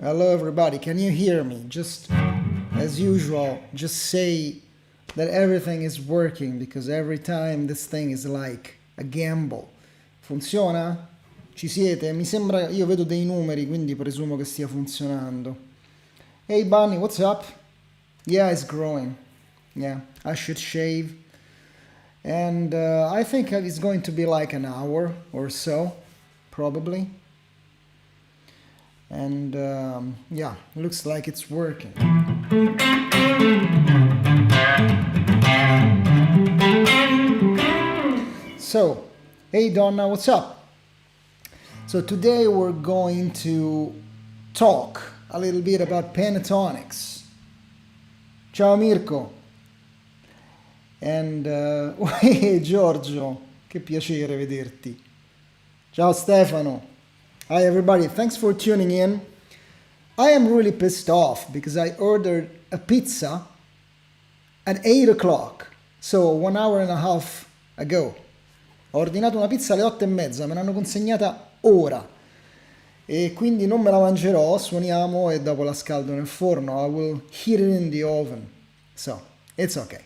Hello everybody, can you hear me? Just as usual, just say that everything is working because every time this thing is like a gamble. Funziona? Ci siete? Mi sembra, io vedo dei numeri, quindi presumo che stia funzionando. Hey Bunny, what's up? Yeah, it's growing. Yeah, I should shave. And I think it's going to be like an hour or so, probably. And yeah, looks like it's working. So, hey Donna, what's up? So today we're going to talk a little bit about pentatonics. Ciao Mirko. And hey Giorgio, che piacere vederti. Ciao Stefano. Hi everybody, thanks for tuning in. I am really pissed off because I ordered a pizza at 8 o'clock, so 1 hour and a half ago. Ho ordinato una pizza alle 8:30, me l'hanno consegnata ora e quindi non me la mangerò, suoniamo e dopo la scaldo nel forno. I will heat it in the oven, so it's okay.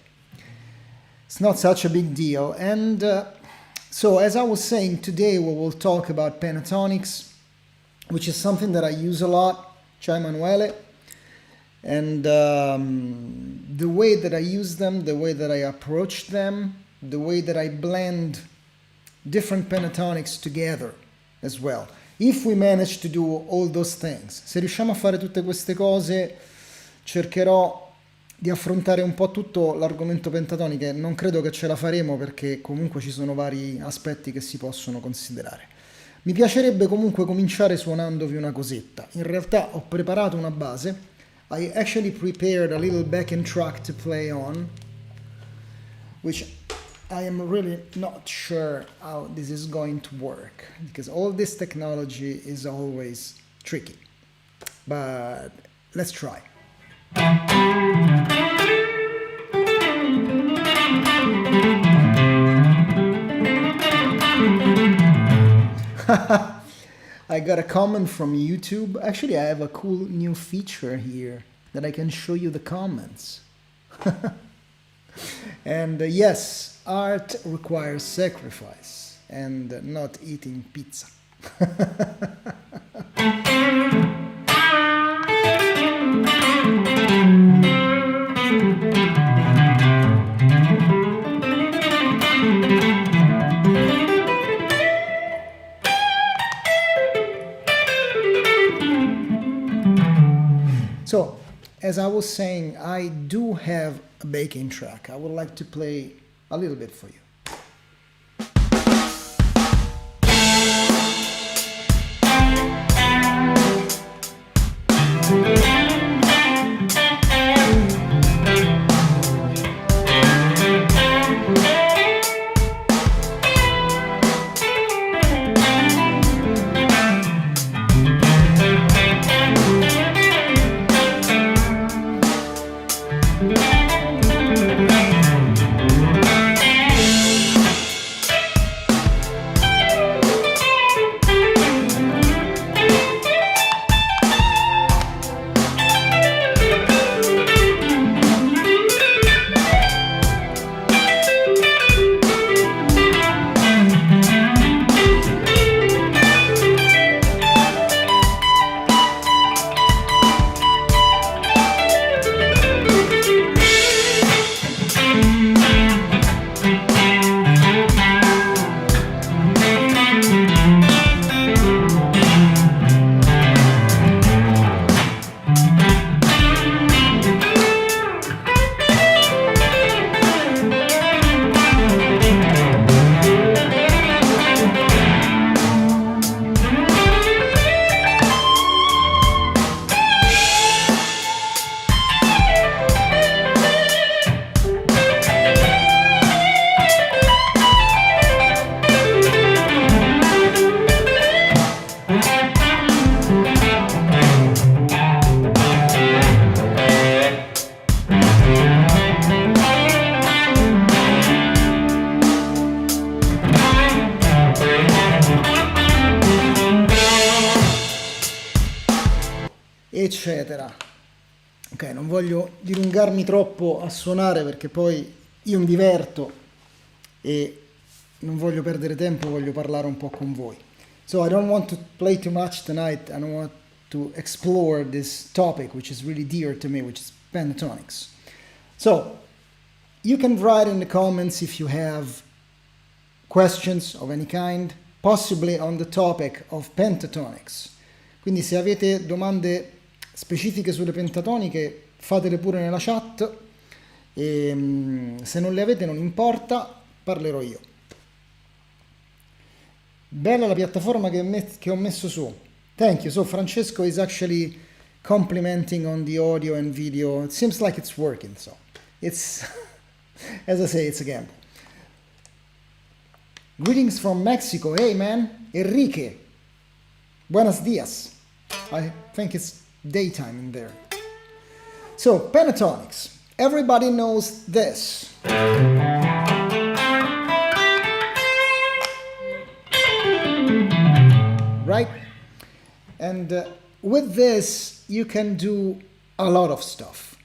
It's not such a big deal. And so as I was saying, today we will talk about pentatonics, which is something that I use a lot. Ciao Emanuele. And the way that I use them, the way that I approach them, the way that I blend different pentatonics together as well. If we manage to do all those things, se riusciamo a fare tutte queste cose, cercherò di affrontare un po' tutto l'argomento pentatoniche. Non credo che ce la faremo perché comunque ci sono vari aspetti che si possono considerare. Mi piacerebbe comunque cominciare suonandovi una cosetta. In realtà ho preparato una base. I actually prepared a little backing track to play on, which I am really not sure how this is going to work, because all this technology is always tricky. But let's try. I got a comment from YouTube. Actually, I have a cool new feature here that I can show you the comments. And yes, art requires sacrifice and not eating pizza. So, as I was saying, I do have a backing track. I would like to play a little bit for you. eccetera. Ok, non voglio dilungarmi troppo a suonare perché poi io mi diverto e non voglio perdere tempo, voglio parlare un po' con voi. So I don't want to play too much tonight. I don't want to explore this topic, which is really dear to me, which is pentatonics. So you can write in the comments if you have questions of any kind, possibly on the topic of pentatonics. Quindi se avete domande specifiche sulle pentatoniche, fatele pure nella chat e se non le avete non importa, parlerò io. Bella la piattaforma che ho messo su. Thank you. So Francesco is actually complimenting on the audio and video. It seems like it's working, so it's as I say, it's a gamble. Greetings from Mexico. Hey man, Enrique. Buenos dias. I think it's daytime in there. So, pentatonics. Everybody knows this. Right? And with this, you can do a lot of stuff.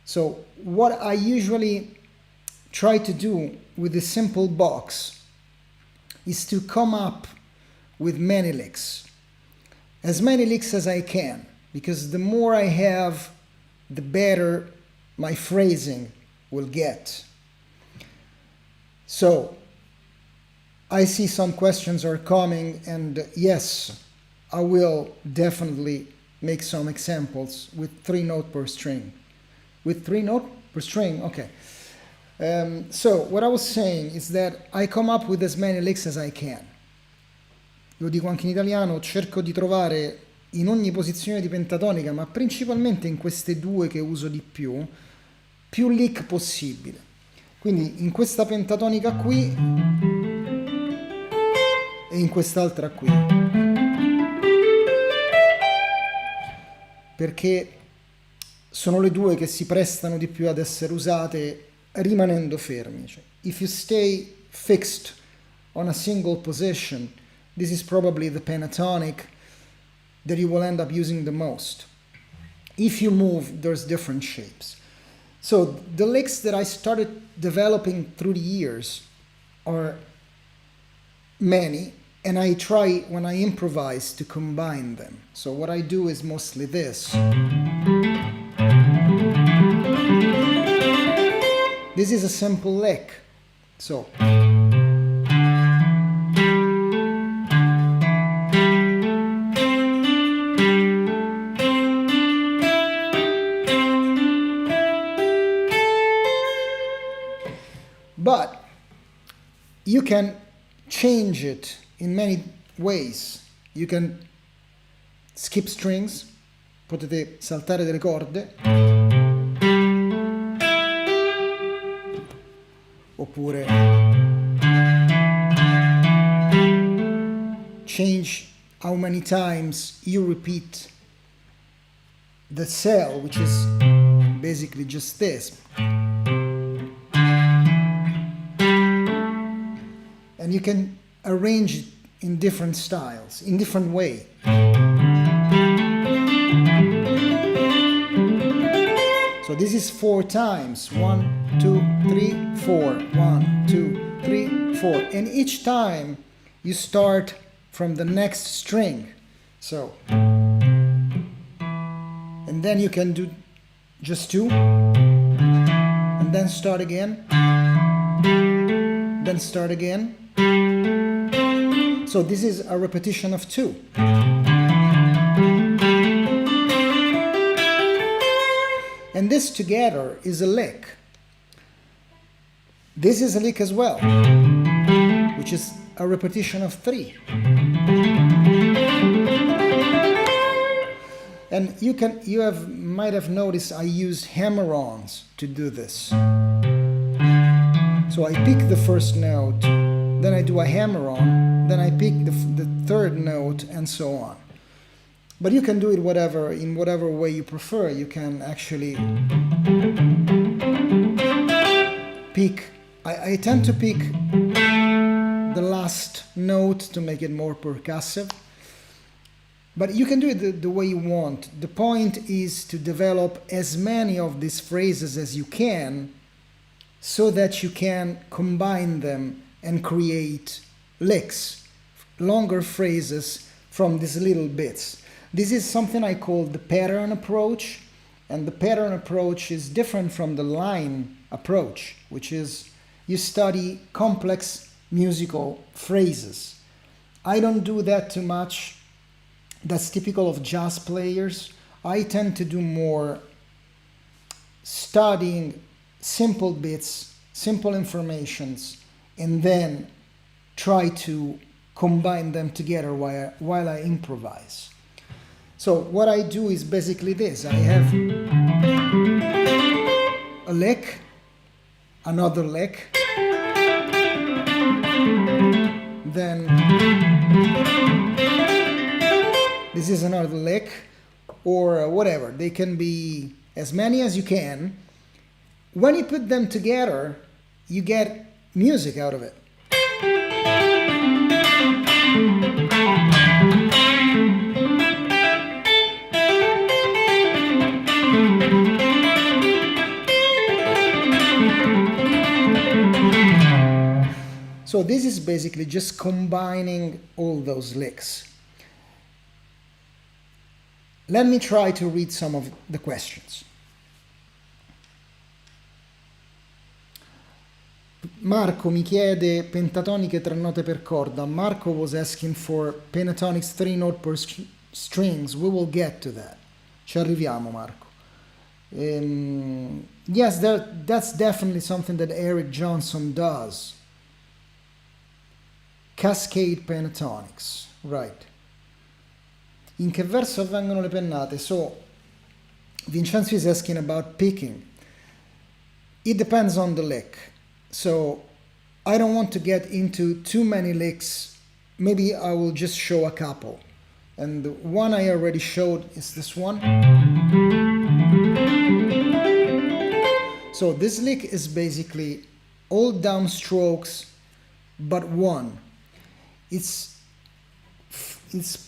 So, what I usually try to do with this simple box is to come up with many licks. As many licks as I can, because the more I have, the better my phrasing will get. So, I see some questions are coming, and yes, I will definitely make some examples with 3 notes per string. With 3 notes per string? Okay. So, what I was saying is that I come up with as many licks as I can. Lo dico anche in italiano, cerco di trovare in ogni posizione di pentatonica, ma principalmente in queste due che uso di più lick possibile. Quindi in questa pentatonica qui e in quest'altra qui. Perché sono le due che si prestano di più ad essere usate rimanendo fermi. Cioè, if you stay fixed on a single position, this is probably the pentatonic that you will end up using the most. If you move, there's different shapes. So the licks that I started developing through the years are many, and I try, when I improvise, to combine them. So what I do is mostly this. This is a simple lick. So but you can change it in many ways. You can skip strings, potete saltare delle corde, oppure change how many times you repeat the cell, which is basically just this. And you can arrange it in different styles, in different way. So this is 4 times. 1, 2, 3, 4. 1, 2, 3, 4. And each time you start from the next string. So, and then you can do just 2, and then start again, then start again. So this is a repetition of 2. And this together is a lick. This is a lick as well, which is a repetition of 3. And might have noticed I used hammer-ons to do this. So I pick the first note, then I do a hammer-on, then I pick the third note, and so on. But you can do it in whatever way you prefer. You can actually pick. I tend to pick the last note to make it more percussive. But you can do it the way you want. The point is to develop as many of these phrases as you can so that you can combine them and create licks, longer phrases from these little bits. This is something I call the pattern approach, and the pattern approach is different from the line approach, which is you study complex musical phrases. I don't do that too much. That's typical of jazz players. I tend to do more studying simple bits, simple informations, and then try to combine them together while I improvise. So what I do is basically this. I have a lick, another lick, then this is another lick, or whatever. They can be as many as you can. When you put them together, you get music out of it. So this is basically just combining all those licks. Let me try to read some of the questions. Marco mi chiede pentatoniche 3 note per corda. Marco was asking for pentatonics 3 note per strings. We will get to that. Ci arriviamo, Marco. Yes, that's definitely something that Eric Johnson does. Cascade pentatonics, right. In che verso avvengono le pennate? So, Vincenzo is asking about picking. It depends on the lick. So, I don't want to get into too many licks. Maybe I will just show a couple. And the one I already showed is this one. So, this lick is basically all downstrokes but one. It's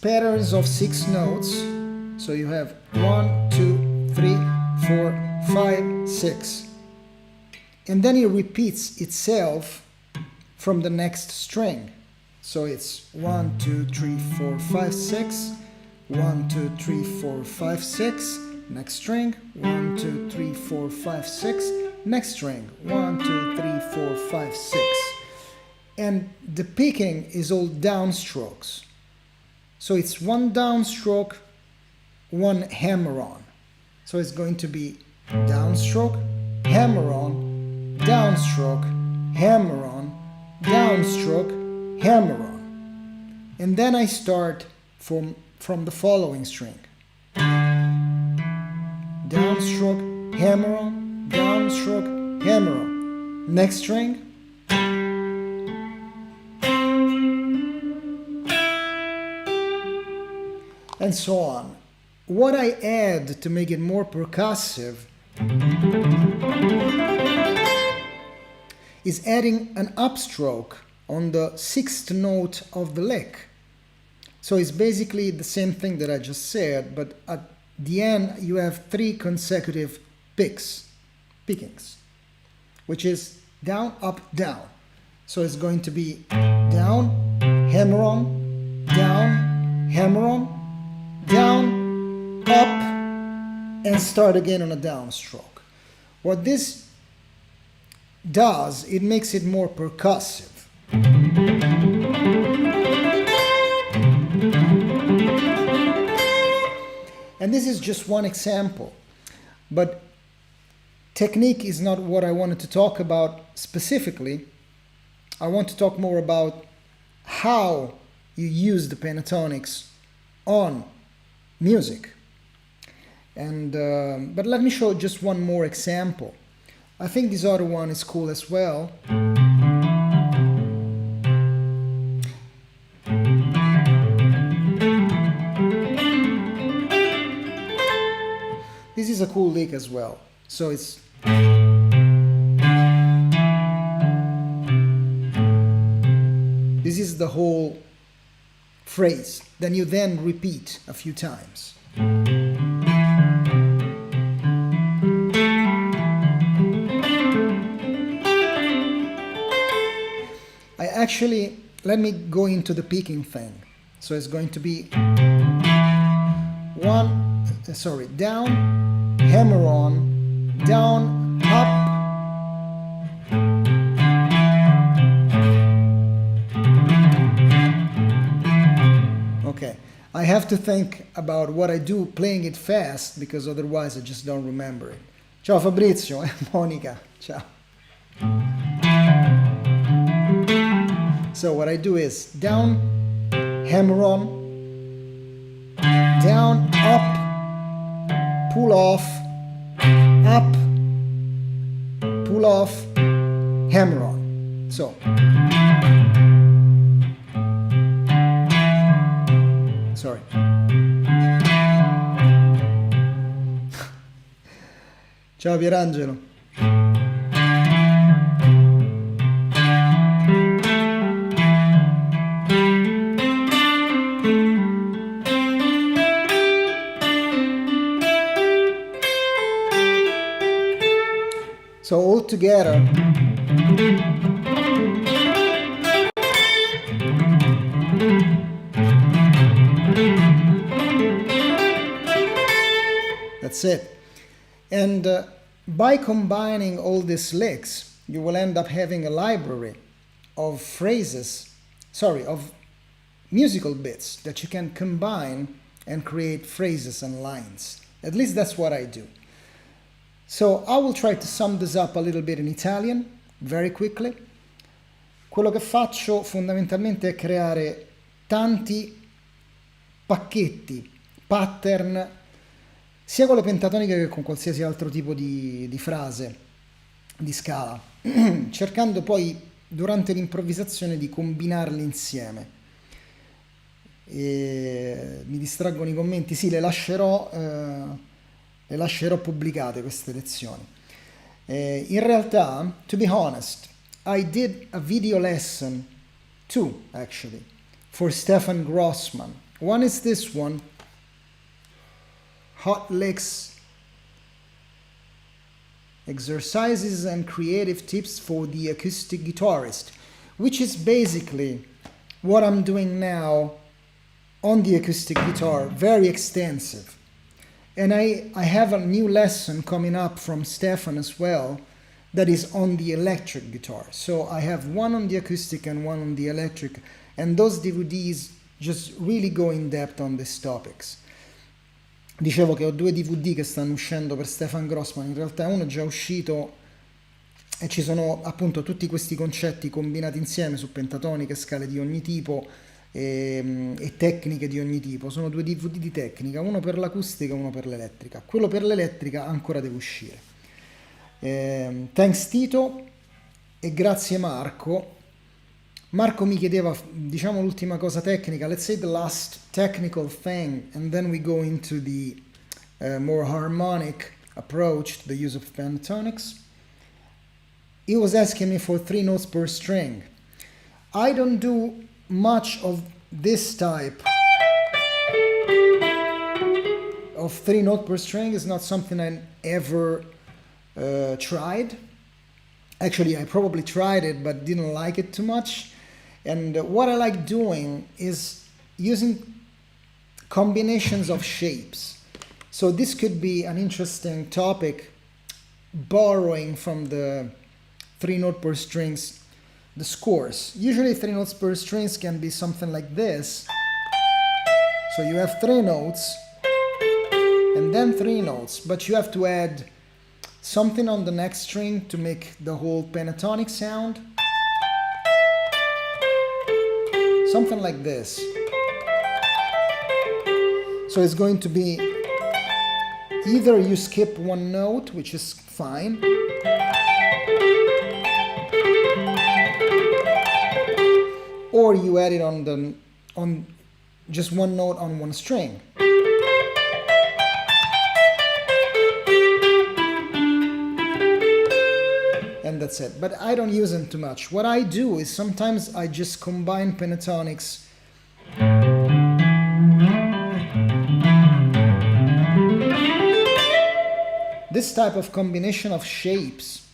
patterns of 6 notes. So you have 1, 2, 3, 4, 5, 6. And then it repeats itself from the next string. So it's 1, 2, 3, 4, 5, 6. 1, 2, 3, 4, 5, 6. Next string. 1, 2, 3, 4, 5, 6. Next string. 1, 2, 3, 4, 5, 6. And the picking is all downstrokes. So it's one downstroke, one hammer-on. So it's going to be downstroke, hammer-on, downstroke, hammer-on, downstroke, hammer-on. And then I start from the following string. Downstroke, hammer-on, downstroke, hammer-on. Next string. And so on. What I add to make it more percussive is adding an upstroke on the 6th note of the lick. So it's basically the same thing that I just said, but at the end you have 3 consecutive pickings, which is down, up, down. So it's going to be down, hammer on, down, hammer on, down, up, and start again on a downstroke. What this does, it makes it more percussive. And this is just one example, but technique is not what I wanted to talk about specifically. I want to talk more about how you use the pentatonics on music. And but let me show just one more example. I think this other one is cool as well. This is a cool lick as well. So it's this is the whole phrase, then you then repeat a few times. Let me go into the picking thing. So it's going to be down, hammer on, down, up, okay. I have to think about what I do playing it fast, because otherwise I just don't remember it. Ciao Fabrizio, Monica, ciao. So what I do is down, hammer on, down, up, pull off, up, pull off, hammer on. So. Sorry. Ciao Pierangelo. So all together, that's it. And by combining all these licks, you will end up having a library of phrases, of musical bits that you can combine and create phrases and lines. At least that's what I do. So I will try to sum this up a little bit in Italian, very quickly. Quello che faccio fondamentalmente è creare tanti pacchetti, pattern, sia con le pentatoniche che con qualsiasi altro tipo di frase, di scala, cercando poi durante l'improvvisazione di combinarli insieme. E mi distraggono i commenti, sì, le lascerò pubblicate queste lezioni. In realtà, to be honest, I did a video lesson, 2 actually, for Stefan Grossman. One is this one, Hot Licks, Exercises and Creative Tips for the Acoustic Guitarist, which is basically what I'm doing now on the acoustic guitar, very extensive. And I have a new lesson coming up from Stefan as well that is on the electric guitar. So I have one on the acoustic and one on the electric, and those DVDs just really go in depth on these topics. Dicevo che ho 2 DVD che stanno uscendo per Stefan Grossman, in realtà uno è già uscito e ci sono appunto tutti questi concetti combinati insieme su pentatoniche, scale di ogni tipo, e tecniche di ogni tipo. Sono 2 DVD di tecnica, uno per l'acustica e uno per l'elettrica. Quello per l'elettrica ancora deve uscire. Thanks Tito e grazie Marco. Marco mi chiedeva, diciamo, l'ultima cosa tecnica, let's say the last technical thing, and then we go into the more harmonic approach to the use of pentatonics. He was asking me for 3 notes per string. I don't do much of this type of 3 note per string. Is not something I ever tried. Actually, I probably tried it but didn't like it too much. And what I like doing is using combinations of shapes. So this could be an interesting topic, borrowing from the 3 note per strings, the scores. Usually 3 notes per strings can be something like this. So you have 3 notes and then 3 notes, but you have to add something on the next string to make the whole pentatonic sound. Something like this. So it's going to be either you skip 1 note, which is fine, or you add it on just 1 note on 1 string. And that's it. But I don't use them too much. What I do is sometimes I just combine pentatonics this type of combination of shapes.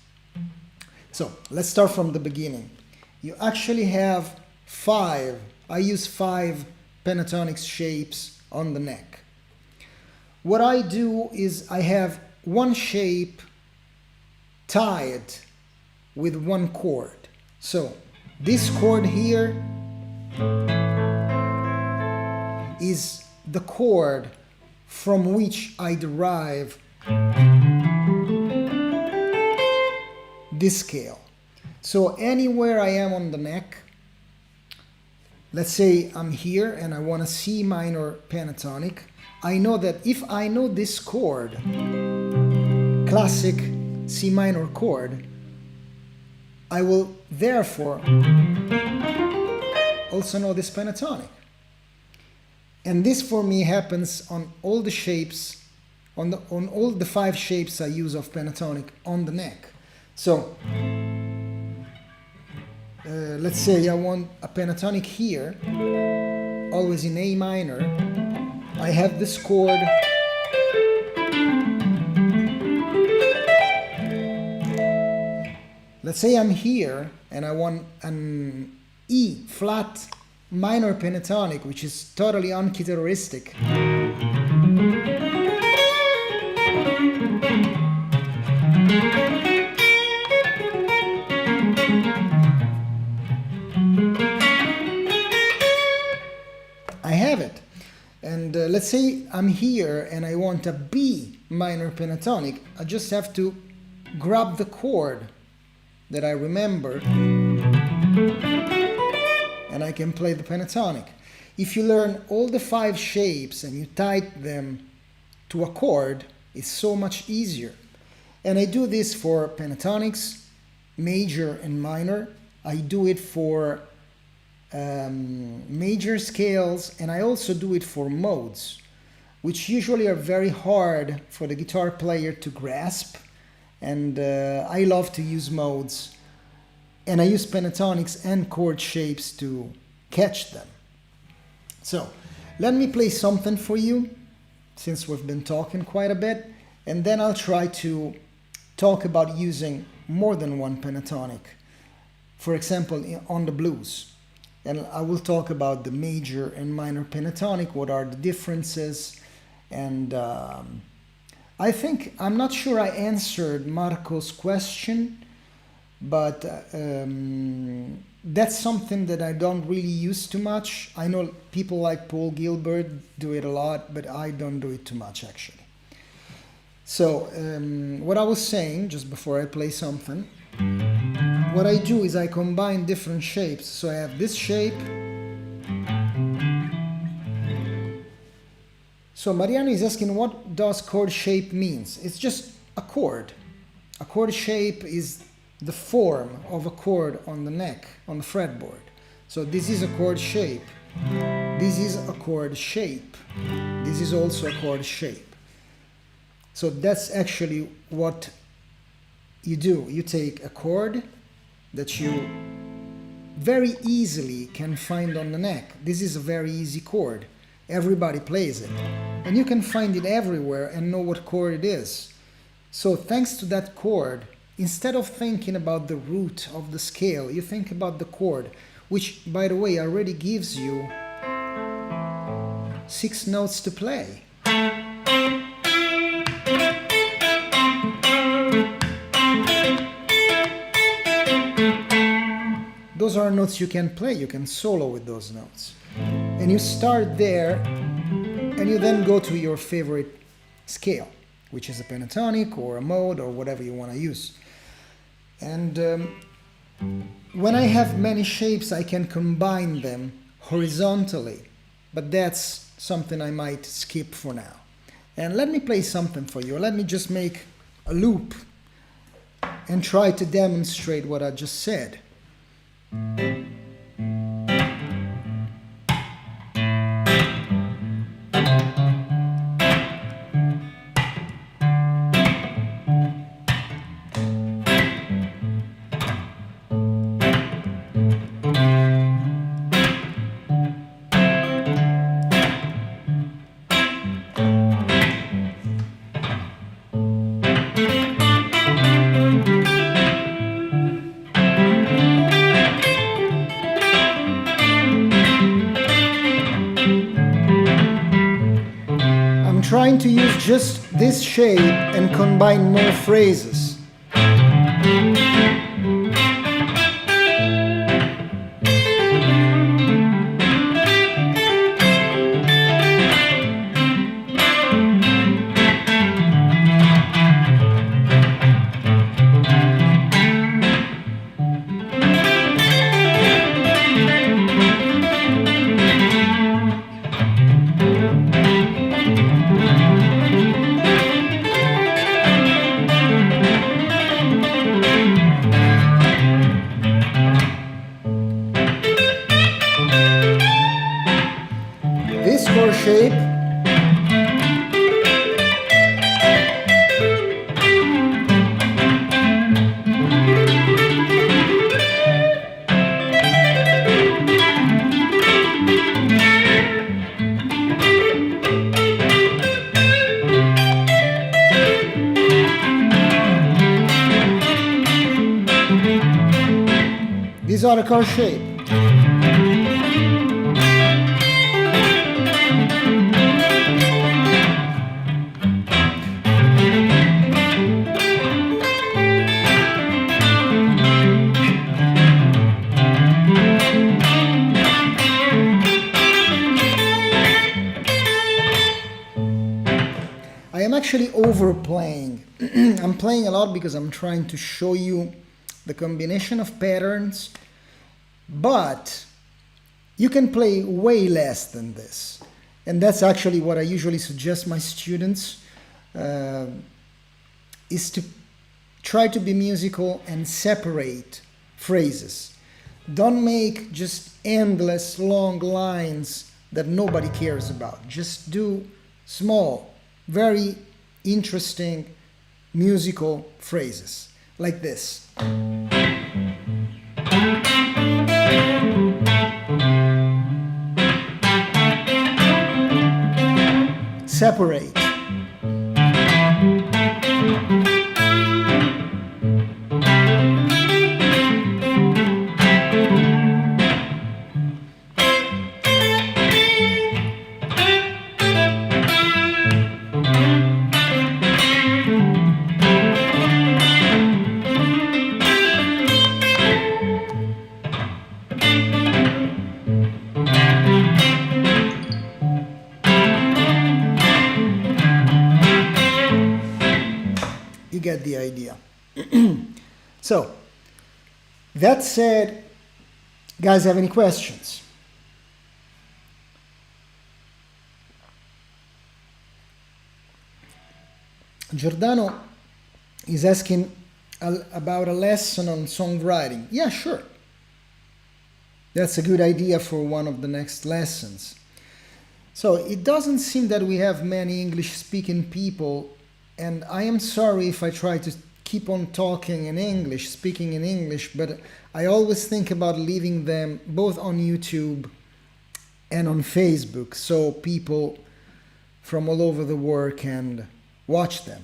So let's start from the beginning. You actually have 5, I use 5 pentatonic shapes on the neck. What I do is I have one shape tied with one chord. So this chord here is the chord from which I derive this scale. So anywhere I am on the neck, let's say I'm here and I want a C minor pentatonic, I know that if I know this chord, classic C minor chord, I will therefore also know this pentatonic. And this for me happens on all the shapes, on all the 5 shapes I use of pentatonic on the neck. So let's say I want a pentatonic here, always in A minor. I have this chord, let's say I'm here and I want an E flat minor pentatonic, which is totally unguitaristic. I have it. And let's say I'm here and I want a B minor pentatonic. I just have to grab the chord that I remember and I can play the pentatonic. If you learn all the 5 shapes and you tie them to a chord, it's so much easier. And I do this for pentatonics, major and minor. I do it for major scales, and I also do it for modes, which usually are very hard for the guitar player to grasp. And I love to use modes, and I use pentatonics and chord shapes to catch them. So let me play something for you, since we've been talking quite a bit, and then I'll try to talk about using more than one pentatonic, for example on the blues. And I will talk about the major and minor pentatonic, what are the differences, and I think, I'm not sure I answered Marco's question, but that's something that I don't really use too much. I know people like Paul Gilbert do it a lot, but I don't do it too much actually. So what I was saying, just before I play something, what I do is I combine different shapes. So I have this shape. So Mariano is asking, what does chord shape means? It's just a chord. A chord shape is the form of a chord on the neck, on the fretboard. So this is a chord shape. This is a chord shape. This is also a chord shape. So that's actually what you do. You take a chord that you very easily can find on the neck. This is a very easy chord. Everybody plays it. And you can find it everywhere and know what chord it is. So thanks to that chord, instead of thinking about the root of the scale, you think about the chord, which, by the way, already gives you 6 notes to play. Those are notes you can play, you can solo with those notes. And you start there, and you then go to your favorite scale, which is a pentatonic or a mode or whatever you want to use. And when I have many shapes, I can combine them horizontally, but that's something I might skip for now. And let me play something for you. Let me just make a loop and try to demonstrate what I just said. just this shape and combine more phrases. This chord shape these are the chord shape. I am actually overplaying. I'm playing a lot because I'm trying to show you the combination of patterns, but you can play way less than this. And that's actually what I usually suggest my students, is to try to be musical and separate phrases. Don't make just endless long lines that nobody cares about. Just do small, very interesting musical phrases like this. Separate. You get the idea. So, that said, guys, have any questions? Giordano is asking about a lesson on songwriting. Yeah, sure. That's a good idea for one of the next lessons. So it doesn't seem that we have many English-speaking people, and I am sorry if I try to keep on talking in English, speaking in English, but I always think about leaving them both on YouTube and on Facebook so people from all over the world can watch them.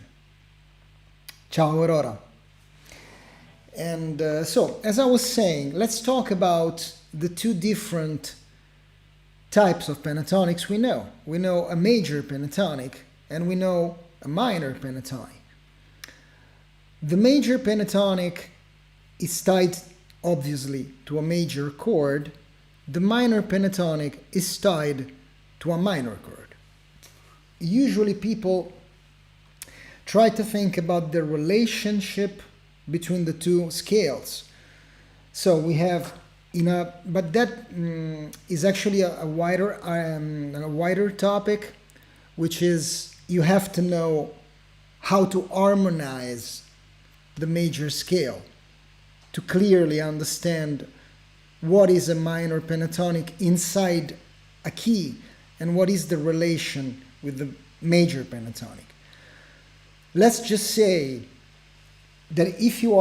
Ciao Aurora. And so, as I was saying, let's talk about the two different types of pentatonics we know. We know a major pentatonic and we know a minor pentatonic. The major pentatonic is tied obviously to a major chord. The minor pentatonic is tied to a minor chord. Usually people try to think about the relationship between the two scales. So we have but that is actually a wider topic, which is you have to know how to harmonize the major scale to clearly understand what is a minor pentatonic inside a key and what is the relation with the major pentatonic. Let's just say that if you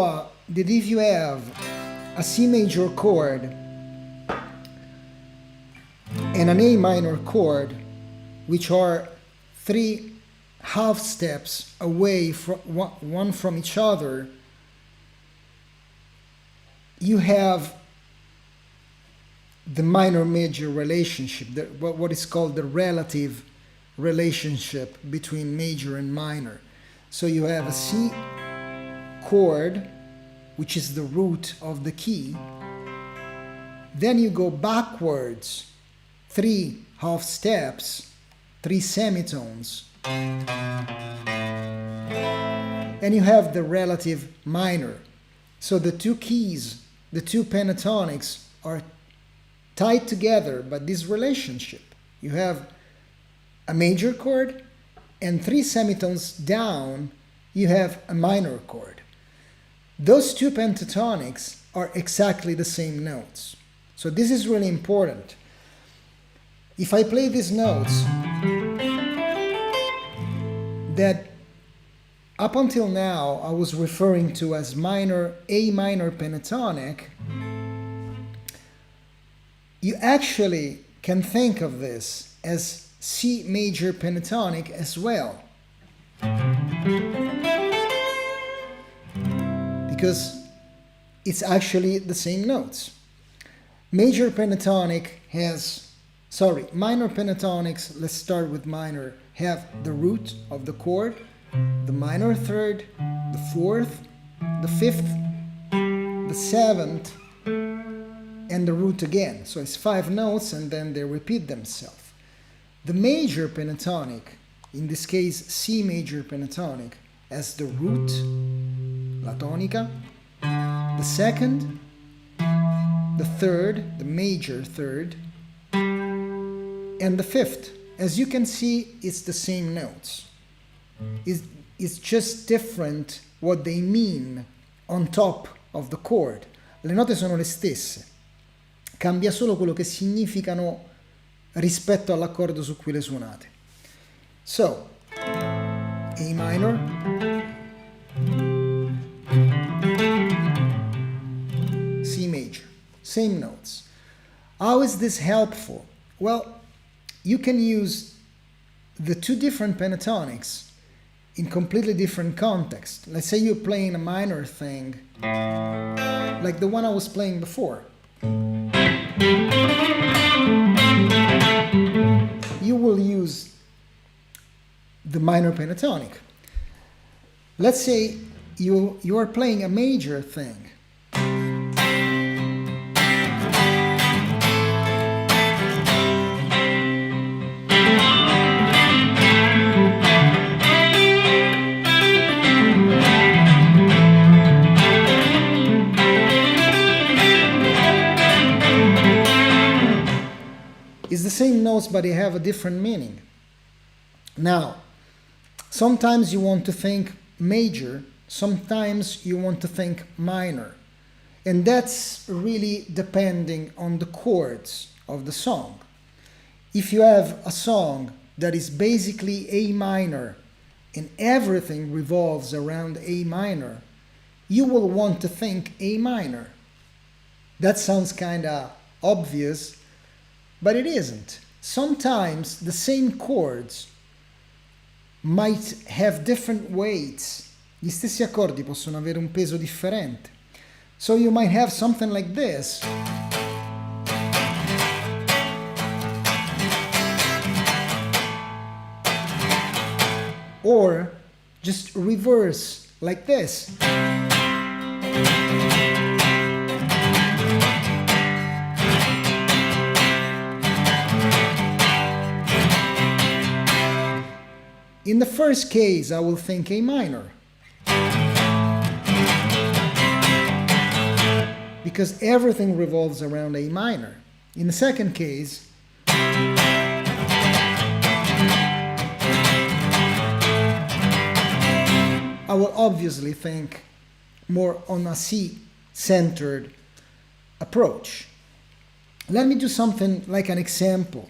have a C major chord and an A minor chord, which are 3 half steps away from one from each other, you have the minor major relationship, what is called the relative relationship between major and minor. So you have a C chord, which is the root of the key. Then you go backwards 3 half steps, 3 semitones, and you have the relative minor. So the two keys, the two pentatonics are tied together by this relationship. You have a major chord, and 3 semitones down you have a minor chord. Those two pentatonics are exactly the same notes. So this is really important. If I play these notes that up until now I was referring to as A minor pentatonic, you actually can think of this as C major pentatonic as well. Because it's actually the same notes. Minor pentatonics, let's start with minor, have the root of the chord, the minor third, the fourth, the fifth, the seventh, and the root again. So it's 5 notes and then they repeat themselves. The major pentatonic, in this case C major pentatonic, has the root, la tonica, the second, the third, the major third, and the fifth. As you can see, it's the same notes. It's just different what they mean on top of the chord. Le note sono le stesse, cambia solo quello che significano rispetto all'accordo su cui le suonate. So, A minor, C major, same notes. How is this helpful? Well, you can use the two different pentatonics in completely different context. Let's say you're playing a minor thing, like the one I was playing before. You will use the minor pentatonic. Let's say you are playing a major thing. It's the same notes, but they have a different meaning. Now, sometimes you want to think major, sometimes you want to think minor. And that's really depending on the chords of the song. If you have a song that is basically A minor and everything revolves around A minor, you will want to think A minor. That sounds kind of obvious, but it isn't. Sometimes the same chords might have different weights. Gli stessi accordi possono avere un peso differente. So you might have something like this. Or just reverse like this. In the first case, I will think A minor, because everything revolves around A minor. In the second case, I will obviously think more on a C-centered approach. Let me do something like an example.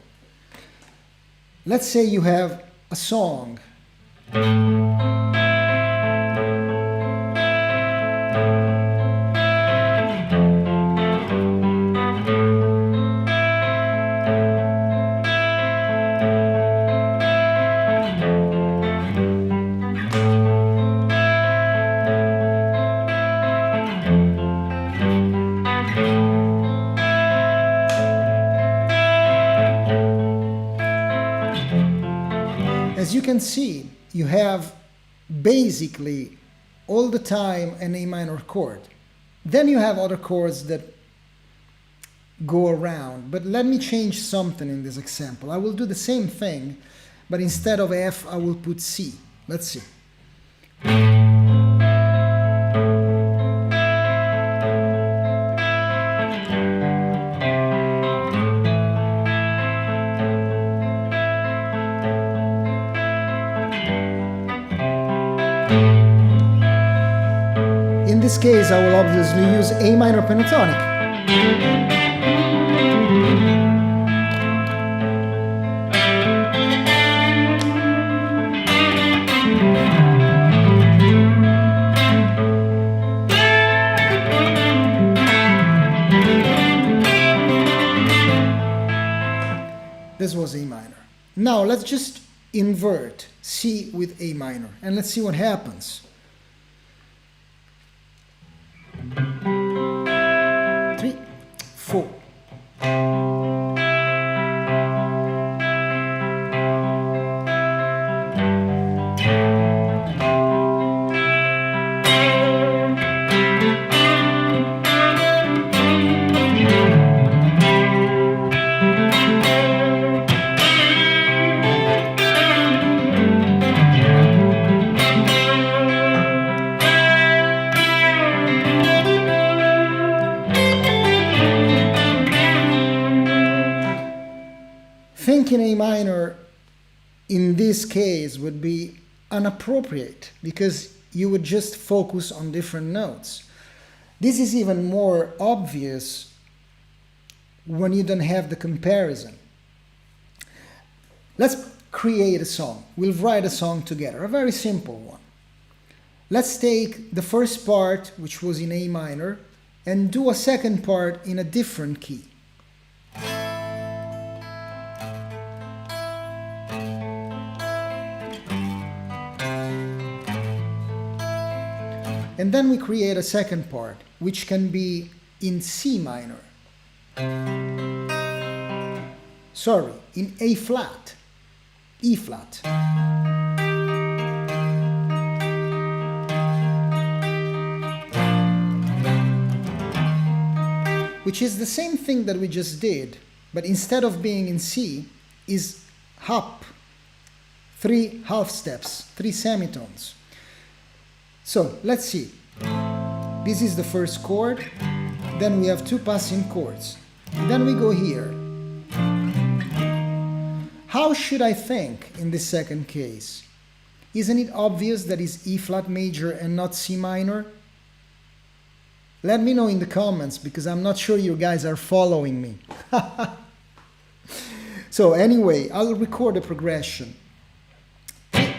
Let's say you have a song. can see, you have basically all the time an A minor chord. Then you have other chords that go around. But let me change something in this example. I will do the same thing, but instead of F, I will put C. Let's see. In this case, I will obviously use A minor pentatonic. This was A minor. Now let's just invert C with A minor and let's see what happens. 3, 4. Thinking A minor in this case would be inappropriate because you would just focus on different notes. This is even more obvious when you don't have the comparison. Let's create a song. We'll write a song together, a very simple one. Let's take the first part, which was in A minor, and do a second part in a different key. And then we create a second part, which can be in C minor. Sorry, in A flat, E flat. Which is the same thing that we just did, but instead of being in C, is up 3 half steps, 3 semitones. So let's see. This is the first chord, then we have 2 passing chords. Then we go here. How should I think in this second case? Isn't it obvious that it's E flat major and not C minor? Let me know in the comments because I'm not sure you guys are following me. So anyway, I'll record a progression. 3,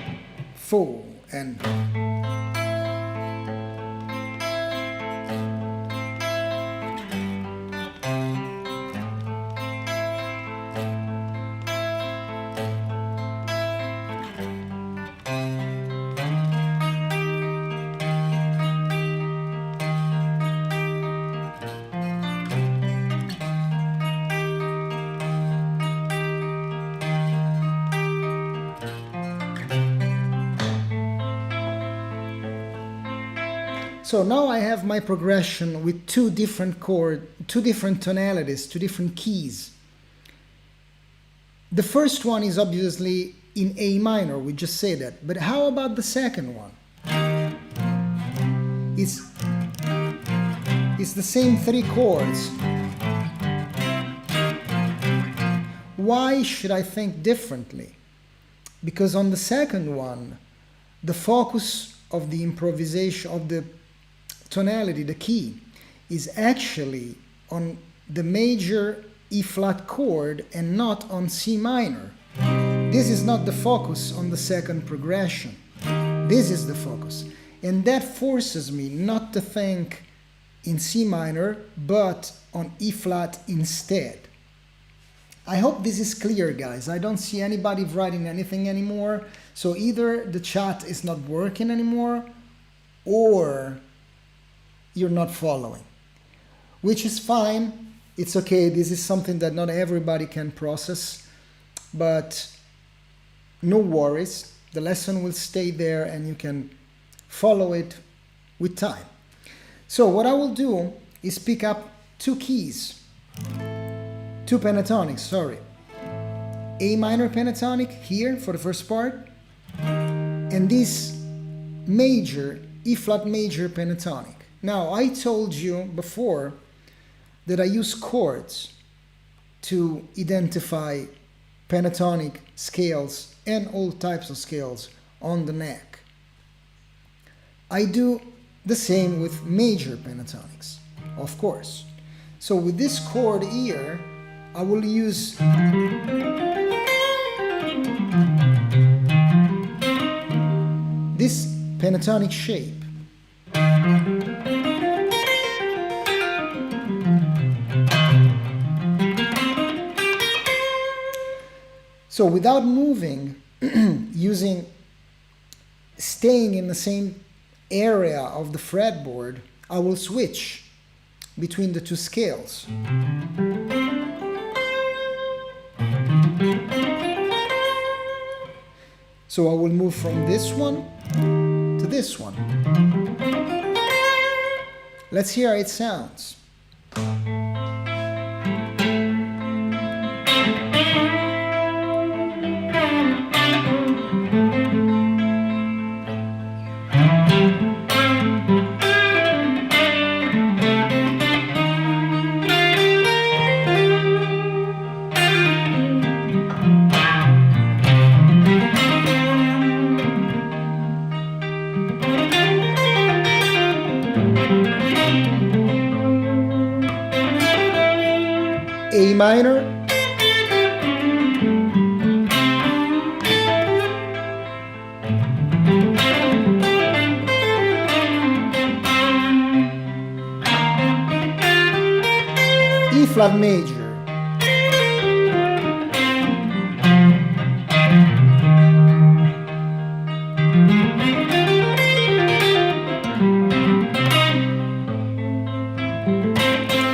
4, and... So now I have my progression with 2 different chords, 2 different tonalities, 2 different keys. The first one is obviously in A minor, we just said that. But how about the second one? It's the same 3 chords. Why should I think differently? Because on the second one, the focus of the improvisation, of the tonality, the key, is actually on the major E flat chord and not on C minor. This is not the focus on the second progression. This is the focus. And that forces me not to think in C minor, but on E flat instead. I hope this is clear, guys. I don't see anybody writing anything anymore. So either the chat is not working anymore, or you're not following, which is fine. It's okay. This is something that not everybody can process, but no worries. The lesson will stay there and you can follow it with time. So what I will do is pick up two keys, two pentatonics, sorry. A minor pentatonic here for the first part, and this major, E flat major pentatonic. Now, I told you before that I use chords to identify pentatonic scales and all types of scales on the neck. I do the same with major pentatonics, of course. So with this chord here, I will use this pentatonic shape. So without moving, staying in the same area of the fretboard, I will switch between the two scales. So I will move from this one to this one. Let's hear how it sounds. A minor, E flat major,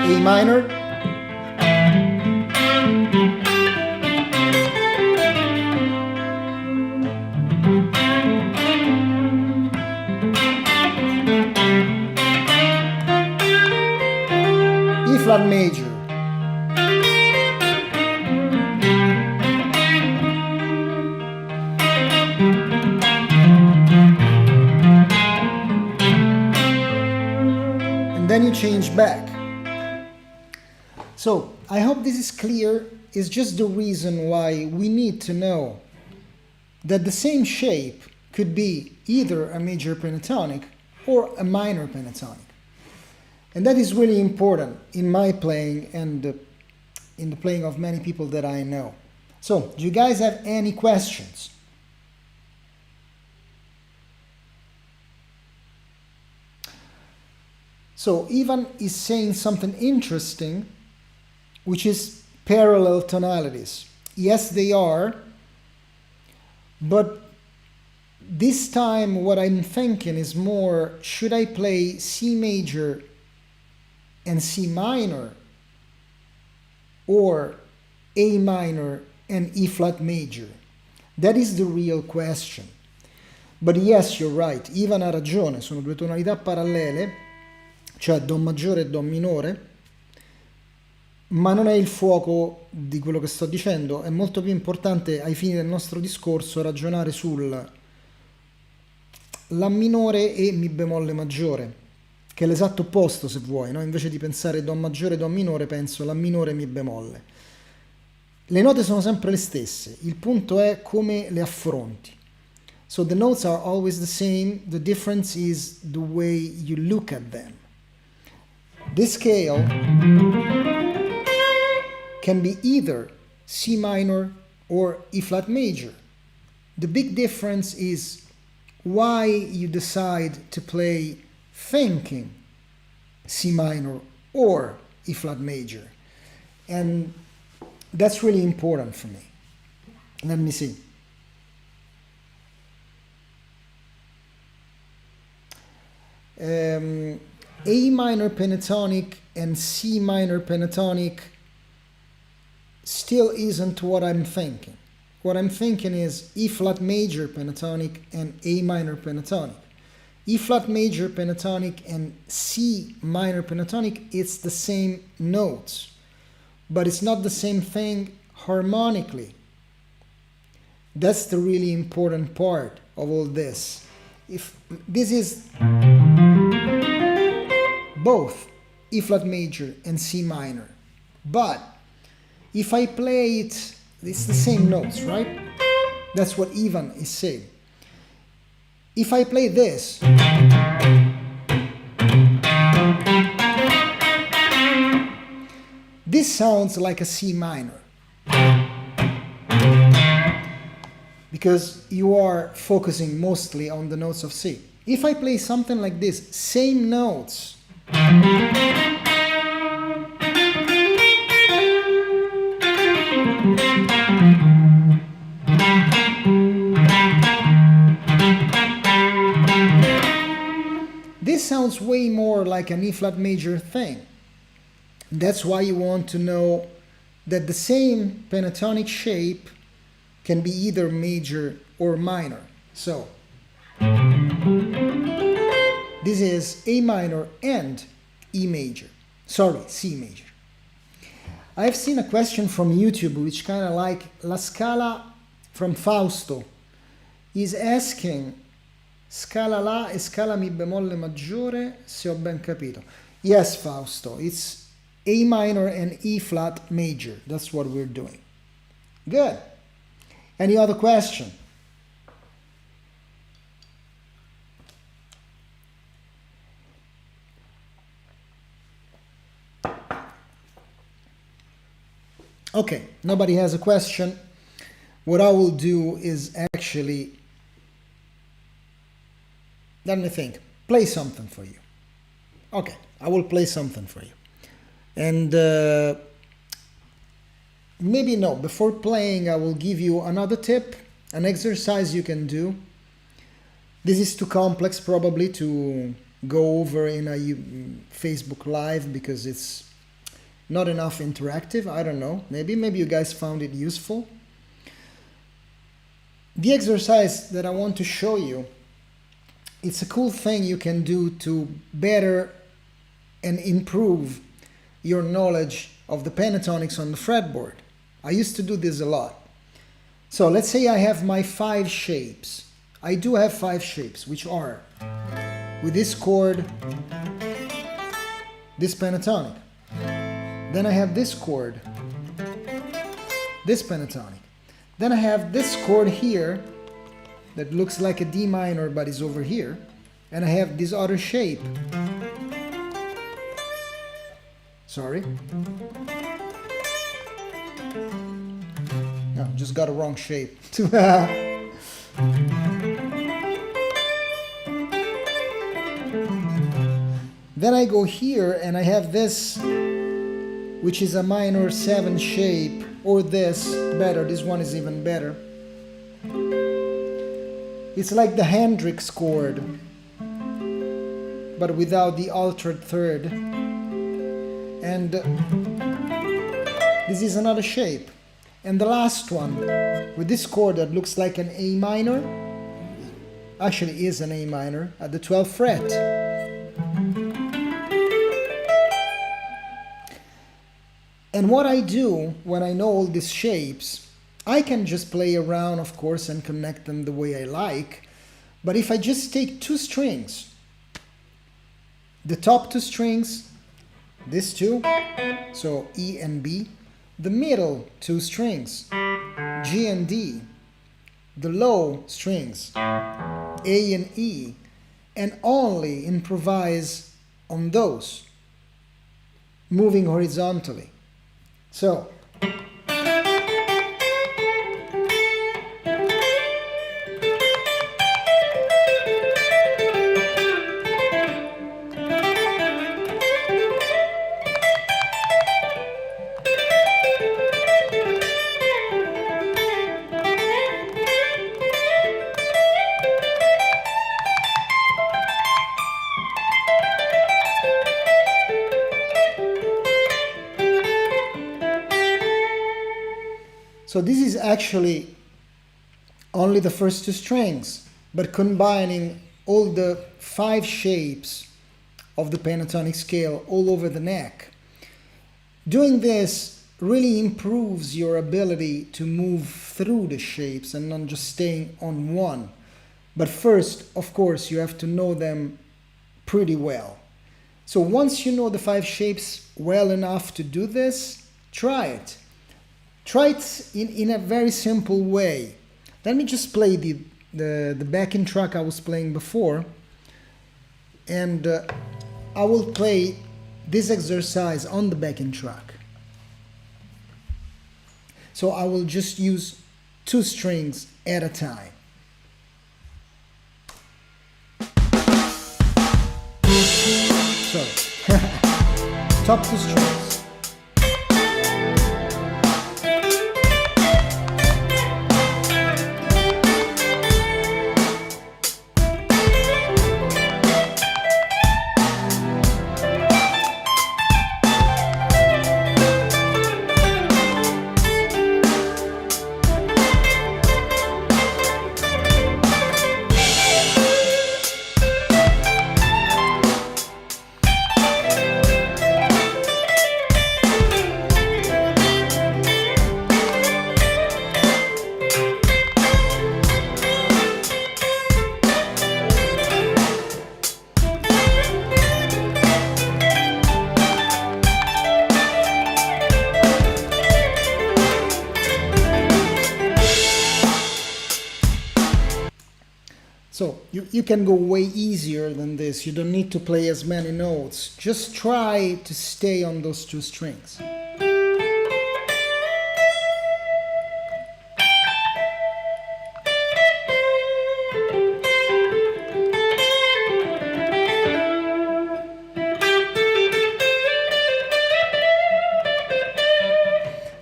A minor, E flat major, and then you change back. So I hope this is clear. It's just the reason why we need to know that the same shape could be either a major pentatonic or a minor pentatonic. And that is really important in my playing and in the playing of many people that I know. So, do you guys have any questions? So, Ivan is saying something interesting, which is parallel tonalities. Yes, they are, but this time what I'm thinking is more, should I play C major and C minor, or A minor and E flat major? That is the real question. But yes, you're right, Ivan ha ragione, sono due tonalità parallele, cioè Do maggiore e Do minore, ma non è il fuoco di quello che sto dicendo. È molto più importante ai fini del nostro discorso ragionare sul La minore e Mi bemolle maggiore, che è l'esatto opposto, se vuoi, no? Invece di pensare Do maggiore e Do minore, penso La minore e Mi bemolle. Le note sono sempre le stesse, il punto è come le affronti. So the notes are always the same, the difference is the way you look at them. This scale can be either C minor or E flat major. The big difference is why you decide to play thinking C minor or E flat major. And that's really important for me. Let me see. A minor pentatonic and C minor pentatonic still isn't what I'm thinking. what I'm thinking is E flat major pentatonic and A minor pentatonic. E flat major pentatonic and C minor pentatonic, it's the same notes, but it's not the same thing harmonically. That's the really important part of all this. If this is both E flat major and C minor, but if I play it, it's the same notes, right? That's what Ivan is saying. If I play this, this sounds like a C minor, because you are focusing mostly on the notes of C. If I play something like this, same notes, this sounds way more like an E flat major thing. That's why you want to know that the same pentatonic shape can be either major or minor. So this is A minor and E major. Sorry, C major. I've seen a question from YouTube which kind of like La Scala from Fausto. He's asking Scala La e Scala Mi bemolle maggiore, se ho ben capito. Yes, Fausto, it's A minor and E flat major. That's what we're doing. Good. Any other question? Okay, nobody has a question. What I will do is actually, let me think, play something for you. Okay, I will play something for you. And maybe no, before playing I will give you another tip, an exercise you can do. This is too complex probably to go over in a Facebook Live because it's not enough interactive. I don't know, maybe you guys found it useful. The exercise that I want to show you, it's a cool thing you can do to better and improve your knowledge of the pentatonics on the fretboard. I used to do this a lot. So let's say I have my 5 shapes. I do have 5 shapes, which are with this chord, this pentatonic. Then I have this chord, this pentatonic. Then I have this chord here that looks like a D minor but is over here. And I have this other shape. Sorry. No, just got a wrong shape. Then I go here and I have this, which is a minor 7 shape, or this, better, this one is even better. It's like the Hendrix chord, but without the altered third. And this is another shape. And the last one, with this chord that looks like an A minor, actually is an A minor, at the 12th fret. And what I do when I know all these shapes, I can just play around, of course, and connect them the way I like. But if I just take 2 strings, the top 2 strings, these 2, so E and B, the middle 2 strings, G and D, the low strings, A and E, and only improvise on those, moving horizontally. So, so this is actually only the first two strings, but combining all the 5 shapes of the pentatonic scale all over the neck. Doing this really improves your ability to move through the shapes and not just staying on one. But first, of course, you have to know them pretty well. So once you know the 5 shapes well enough to do this, try it. Try it in a very simple way. Let me just play the backing track I was playing before, and I will play this exercise on the backing track. So I will just use 2 strings at a time. Sorry. Top 2 strings. So you can go way easier than this. You don't need to play as many notes. Just try to stay on those 2 strings.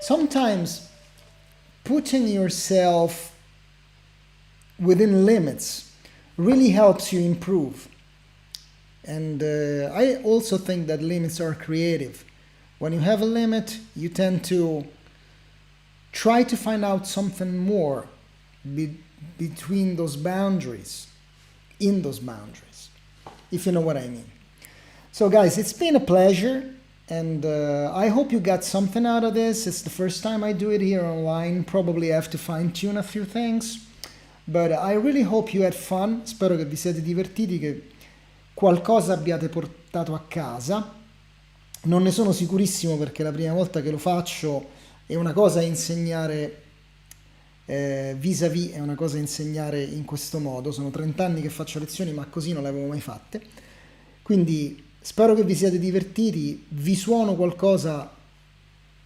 Sometimes putting yourself within limits really helps you improve. And I also think that limits are creative. When you have a limit, you tend to try to find out something more between those boundaries, in those boundaries, if you know what I mean. So guys, it's been a pleasure, and I hope you got something out of this. It's the first time I do it here online. Probably I have to fine-tune a few things. But I really hope you had fun. Spero che vi siete divertiti, che qualcosa abbiate portato a casa. Non ne sono sicurissimo perché è la prima volta che lo faccio, e una cosa è insegnare vis-à-vis, è una cosa insegnare in questo modo. Sono 30 anni che faccio lezioni, ma così non le avevo mai fatte. Quindi spero che vi siate divertiti, vi suono qualcosa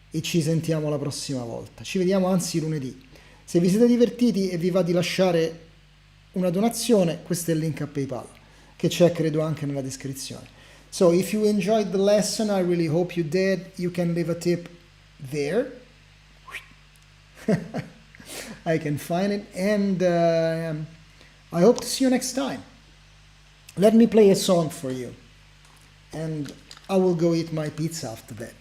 e ci sentiamo la prossima volta. Ci vediamo anzi lunedì. Se vi siete divertiti e vi va di lasciare una donazione, questo è il link a PayPal, che c'è credo anche nella descrizione. So if you enjoyed the lesson, I really hope you did. You can leave a tip there. I can find it, and I hope to see you next time. Let me play a song for you, and I will go eat my pizza after that.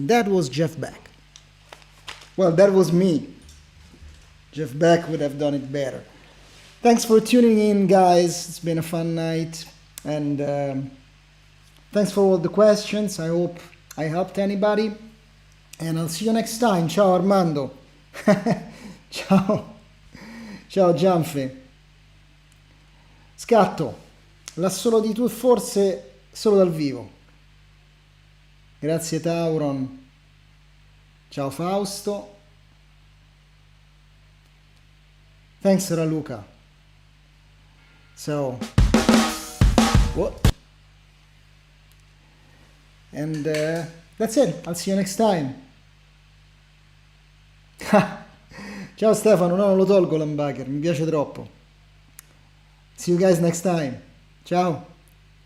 And that was Jeff Beck. Well, that was me. Jeff Beck would have done it better. Thanks for tuning in, guys. It's been a fun night. And thanks for all the questions. I hope I helped anybody. And I'll see you next time. Ciao Armando. Ciao. Ciao Gianfe. Scatto. L'assolo di tu forse solo dal vivo. Grazie Tauron. Ciao Fausto. Thanks Raluca. So, what? And that's it. I'll see you next time. Ciao Stefano, no, non lo tolgo l'hamburger, mi piace troppo. See you guys next time. Ciao.